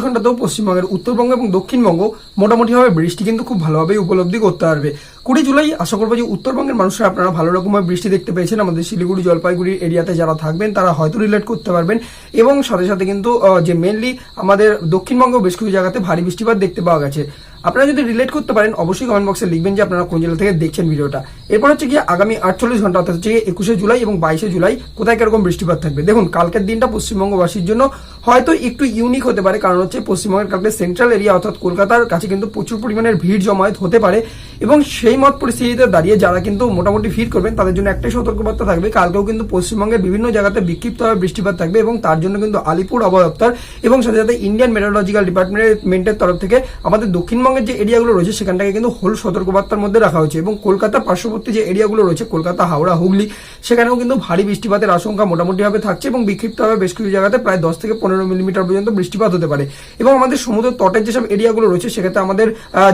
ঘন্টাতেও পশ্চিমবঙ্গের উত্তরবঙ্গ এবং দক্ষিণবঙ্গ মোটামুটিভাবে বৃষ্টি কিন্তু খুব ভালোভাবে উপলব্ধি করতে পারবে। 20 জুলাই আশা করবো যে উত্তরবঙ্গের মানুষরা আপনারা ভালো রকমের বৃষ্টি দেখতে পেয়েছেন। আমাদের শিলিগুড়ি জলপাইগুড়ি এরিয়াতে যারা থাকবেন তারা হয়তো রিলেট করতে পারবেন, এবং সাথে সাথে কিন্তু যে মেনলি আমাদের দক্ষিণবঙ্গেও বেশ কিছু জায়গাতে ভারী বৃষ্টিপাত দেখতে পাওয়া গেছে। আপনারা যদি রিলেট করতে পারেন অবশ্যই কমেন্ট বক্সে লিখবেন যে আপনারা কোন জেলা থেকে দেখছেন ভিডিওটা। এরপর হচ্ছে কি আগামী 48 ঘন্টা অর্থাৎ হচ্ছে 21 জুলাই এবং 22 জুলাই কোথায় কিরকম বৃষ্টিপাত থাকবে। দেখুন, কালকের দিনটা পশ্চিমবঙ্গবাসীর জন্য হয়তো একটু ইউনিক হতে পারে, কারণ হচ্ছে পশ্চিমবঙ্গের কালকে সেন্ট্রাল এরিয়া অর্থাৎ কলকাতার কাছে কিন্তু প্রচুর পরিমাণের ভিড় জমায়েত হতে পারে, এবং সেই মত পরিস্থিতিতে দাঁড়িয়ে যারা কিন্তু মোটামুটি ভিড় করবেন তাদের জন্য একটাই সতর্কবার্তা থাকবে, কালকেও কিন্তু পশ্চিমবঙ্গের বিভিন্ন জায়গাতে বিক্ষিপ্তভাবে বৃষ্টিপাত থাকবে, এবং তার জন্য কিন্তু আলিপুর আবহাওয়া দপ্তর এবং সাথে সাথে ইন্ডিয়ান মেট্রোলজিক্যাল ডিপার্টমেন্টের তরফ থেকে আমাদের দক্ষিণবঙ্গের যে এরিয়াগুলো রয়েছে সেখানটাকে কিন্তু হলুদ সতর্কবার্তার মধ্যে রাখা হয়েছে, এবং কলকাতার পার্শ্ববর্তী যে এরিয়াগুলো রয়েছে কলকাতা, হাওড়া, হুগলি, সেখানেও কিন্তু ভারী বৃষ্টিপাতের আশঙ্কা মোটামুটিভাবে থাকছে, এবং বিক্ষিপ্তভাবে বেশ কিছু জায়গাতে প্রায় 10 থেকে 15 মিলিমিটার পর্যন্ত বৃষ্টিপাত হতে পারে। এবং আমাদের সমুদ্র তটের যেসব এরিয়াগুলো রয়েছে সেক্ষেত্রে আমাদের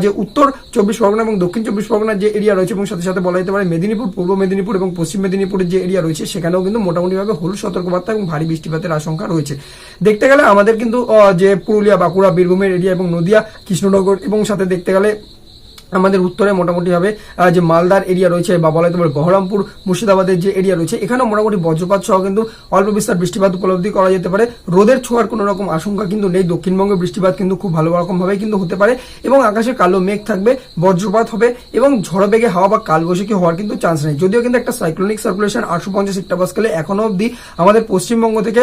যে উত্তর 24 পরগনা এবং দক্ষিণ 24 পরগনার যে এরিয়া রয়েছে, এবং সাথে সাথে বলা যেতে পারে মেদিনীপুর, পূর্ব মেদিনীপুর এবং পশ্চিম মেদিনীপুরের যে এরিয়া রয়েছে সেখানেও কিন্তু মোটামুটিভাবে হলুদ সতর্কবার্তা এবং ভারী বৃষ্টিপাতের আশঙ্কা রয়েছে। দেখতে গেলে আমাদের কিন্তু যে পুরুলিয়া, বাঁকুড়া, বীরভূমের এরিয়া এবং নদিয়া, কৃষ্ণনগর এবং সাথে দেখতে গেলে আমাদের উত্তরে মোটামুটিভাবে যে মালদার এরিয়া রয়েছে বা বলা যেতে পারে বহরমপুর, মুর্শিদাবাদের যে এরিয়া রয়েছে এখানেও মোটামুটি বজ্রপাত সহ কিন্তু অল্প বিস্তার বৃষ্টিপাত উপলব্ধি করা যেতে পারে। রোদের ছোঁয়ার কোনো রকম আশঙ্কা কিন্তু নেই। দক্ষিণবঙ্গে বৃষ্টিপাত কিন্তু খুব ভালো রকম ভাবে কিন্তু হতে পারে, এবং আকাশে কালো মেঘ থাকবে, বজ্রপাত হবে এবং ঝড় বেগে হাওয়া বা কালবৈশাখী হওয়ার কিন্তু চান্স নেই। যদিও কিন্তু একটা সাইক্লোনিক সার্কুলেশন 850 হেক্টোপাস্কেলে এখনো অব্দি আমাদের পশ্চিমবঙ্গ থেকে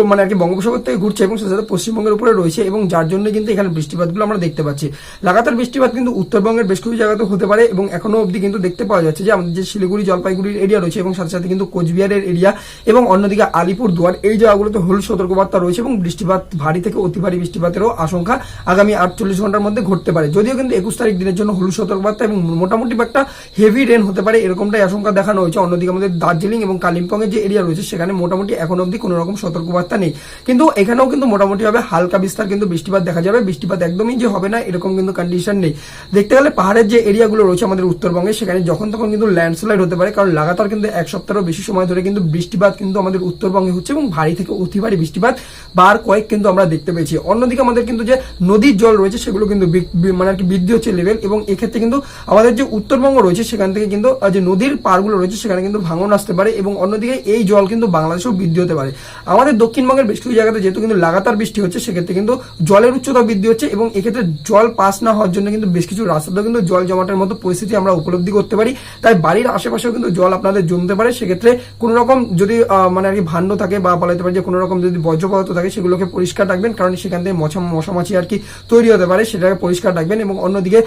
মানে আর কি বঙ্গোপসাগর থেকে ঘুরছে এবং সাথে পশ্চিমবঙ্গের উপরে রয়েছে, এবং যার জন্য কিন্তু এখানে বৃষ্টিপাতগুলো আমরা দেখতে পাচ্ছি। লাগাতার বৃষ্টিপাত কিন্তু উত্তরবঙ্গের বেশ কিছু জায়গাতে হতে পারে, এবং এখনো অব্দি কিন্তু দেখতে পাওয়া যাচ্ছে যে আমাদের যে শিলিগুড়ি জলপাইগুড়ির এরিয়া রয়েছে এবং সাথে সাথে কিন্তু কোচবিহারের এরিয়া এবং অন্যদিকে আলিপুর দুয়ার এই জায়গাগুলোতে হলুদ সতর্কবার্তা রয়েছে, এবং বৃষ্টিপাত ভারী থেকে অতি ভারী বৃষ্টিপাতেরও আশঙ্কা আগামী 48 ঘন্টার মধ্যে ঘটতে পারে। যদিও কিন্তু 21 তারিখ দিনের জন্য হলুদ সতর্কবার্তা এবং মোটামুটি একটা হেভি রেন হতে পারে এরকমটাই আশঙ্কা দেখানো হয়েছে। অন্যদিকে আমাদের দার্জিলিং এবং কালিম্পং এর যে এরিয়া রয়েছে সেখানে মোটামুটি এখন অব্দি কোনো রকম সতর্কবার্তা নেই, কিন্তু এখানেও কিন্তু মোটামুটি ভাবে হালকা বিস্তার কিন্তু বৃষ্টিপাত দেখা যাবে। বৃষ্টিপাত একদমই যে হবে না এরকম কিন্তু কন্ডিশন নেই। দেখতে গেলে পাহাড়ের যে এরিয়াগুলো রয়েছে আমাদের উত্তরবঙ্গে সেখানে যখন তখন কিন্তু ল্যান্ডস্লাইড হতে পারে, কারণ লাগাতার কিন্তু এক সপ্তাহেরও বেশি সময় ধরে কিন্তু বৃষ্টিপাত কিন্তু আমাদের উত্তরবঙ্গে হচ্ছে, এবং ভারী থেকে অতি ভারী বৃষ্টিপাত বার কয়েক কিন্তু আমরা দেখতে পেয়েছি। অন্যদিকে আমাদের কিন্তু যে নদীর জল রয়েছে সেগুলো কিন্তু মানে আর কি বৃদ্ধি হচ্ছে লেভেল, এবং এক্ষেত্রে কিন্তু আমাদের যে উত্তরবঙ্গ রয়েছে সেখান থেকে কিন্তু যে নদীর পাড়গুলো রয়েছে সেখানে কিন্তু ভাঙন আসতে পারে, এবং অন্যদিকে এই জল কিন্তু বাংলাদেশেও বৃদ্ধি হতে পারে। আমাদের দক্ষিণবঙ্গের বেশ কিছু জায়গাতে যেহেতু কিন্তু লাগাতার বৃষ্টি হচ্ছে সেক্ষেত্রে কিন্তু জলের উচ্চতা বৃদ্ধি হচ্ছে, এবং এক্ষেত্রে জল পাস না হওয়ার জন্য কিন্তু বেশ কিছু রাস্তাতেও কিন্তু জল জমাটের মতো পরিস্থিতি আমরা উপলব্ধি করতে পারি। তাই বাড়ির আশেপাশেও কিন্তু জল আপনাদের জমতে পারে। সেক্ষেত্রে কোনো রকম যদি মানে আর কি ভাণ্ড থাকে বা বলা যেতে পারে যে কোনো রকম যদি বর্জ্য পদার্থ থাকে সেগুলোকে পরিষ্কার রাখবেন, কারণ সেখান থেকে মশামাছি আর কি তৈরি হতে পারে, সেটাকে পরিষ্কার রাখবেন। এবং অন্যদিকে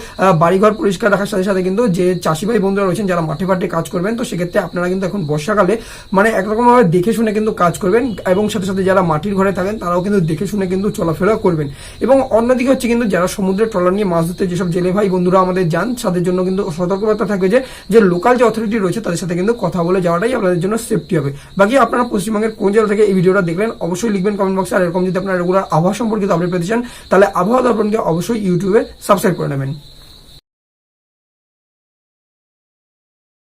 বাড়িঘর পরিষ্কার রাখার সাথে সাথে কিন্তু যে চাষি ভাই বন্ধুরা রয়েছেন যারা মাঠে ফাটে কাজ করবেন, তো সেক্ষেত্রে আপনারা কিন্তু এখন বর্ষাকালে মানে একরকম ভাবে দেখে শুনে কিন্তু কাজ করবেন, এবং সাথে সাথে যারা মাটির ঘরে থাকেন তারাও কিন্তু দেখে শুনে কিন্তু চলাফেরা করবেন। এবং অন্যদিকে হচ্ছে কিন্তু যারা সমুদ্রের ট্রলার নিয়ে মাছ ধরতে যেসব জেলে ভাই বন্ধুরা আমাদের যান তাদের জন্য কিন্তু সতর্কবার্তা থাকবে যে লোকাল যে অথরিটি রয়েছে তাদের সাথে কিন্তু কথা বলে যাওয়াটাই আপনাদের জন্য সেফটি হবে। বাকি আপনারা পশ্চিমবঙ্গের কোন জেলা থেকে এই ভিডিওটা দেখলেন অবশ্যই লিখবেন কমেন্ট বক্সে। আর এরকম যদি আপনারা রেগুলার আবহাওয়া সম্পর্কিত আপডেট পেতে চান তাহলে আবহাওয়া দর্পণকে অবশ্যই ইউটিউবে সাবস্ক্রাইব করে নেবেন।